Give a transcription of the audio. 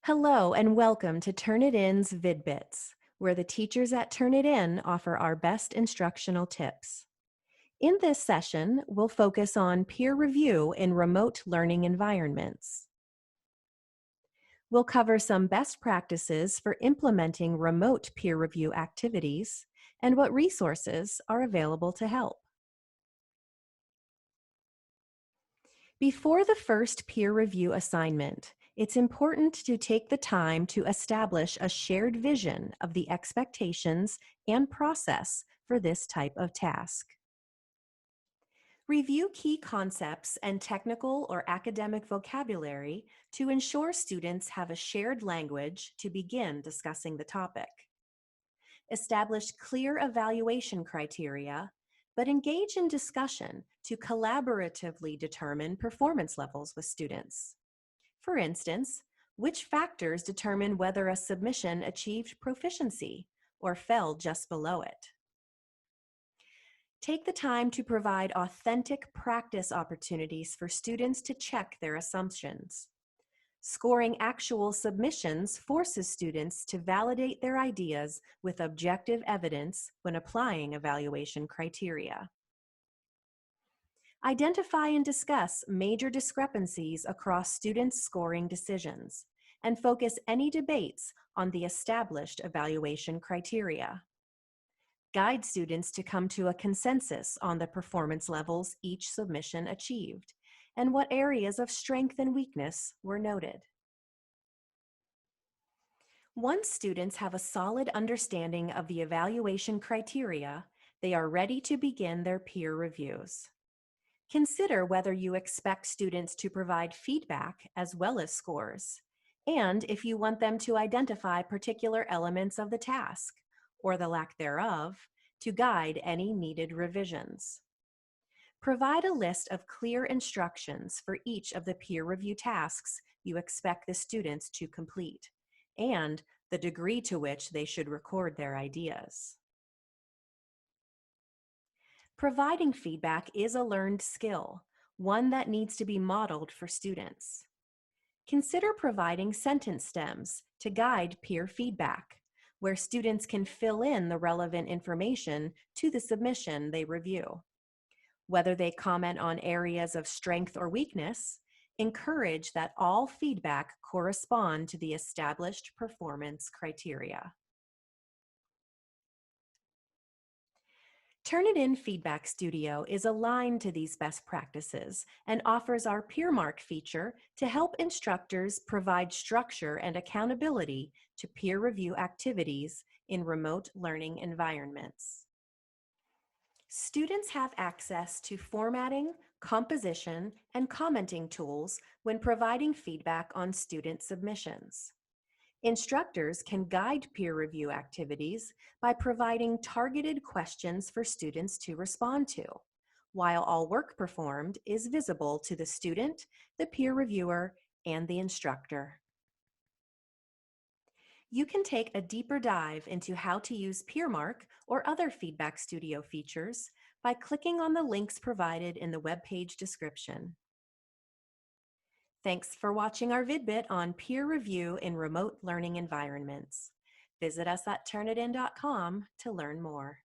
Hello and welcome to Turnitin's VidBITs, where the teachers at Turnitin offer our best instructional tips. In this session, we'll focus on peer review in remote learning environments. We'll cover some best practices for implementing remote peer review activities and what resources are available to help. Before the first peer review assignment, it's important to take the time to establish a shared vision of the expectations and process for this type of task. Review key concepts and technical or academic vocabulary to ensure students have a shared language to begin discussing the topic. Establish clear evaluation criteria, but engage in discussion to collaboratively determine performance levels with students. For instance, which factors determine whether a submission achieved proficiency or fell just below it? Take the time to provide authentic practice opportunities for students to check their assumptions. Scoring actual submissions forces students to validate their ideas with objective evidence when applying evaluation criteria. Identify and discuss major discrepancies across students' scoring decisions, and focus any debates on the established evaluation criteria. Guide students to come to a consensus on the performance levels each submission achieved, and what areas of strength and weakness were noted. Once students have a solid understanding of the evaluation criteria, they are ready to begin their peer reviews. Consider whether you expect students to provide feedback as well as scores, and if you want them to identify particular elements of the task, or the lack thereof, to guide any needed revisions. Provide a list of clear instructions for each of the peer review tasks you expect the students to complete, and the degree to which they should record their ideas. Providing feedback is a learned skill, one that needs to be modeled for students. Consider providing sentence stems to guide peer feedback, where students can fill in the relevant information to the submission they review. Whether they comment on areas of strength or weakness, encourage that all feedback correspond to the established performance criteria. Turnitin Feedback Studio is aligned to these best practices and offers our PeerMark feature to help instructors provide structure and accountability to peer review activities in remote learning environments. Students have access to formatting, composition, and commenting tools when providing feedback on student submissions. Instructors can guide peer review activities by providing targeted questions for students to respond to, while all work performed is visible to the student, the peer reviewer, and the instructor. You can take a deeper dive into how to use PeerMark or other Feedback Studio features by clicking on the links provided in the webpage description. Thanks for watching our VidBIT on peer review in remote learning environments. Visit us at Turnitin.com to learn more.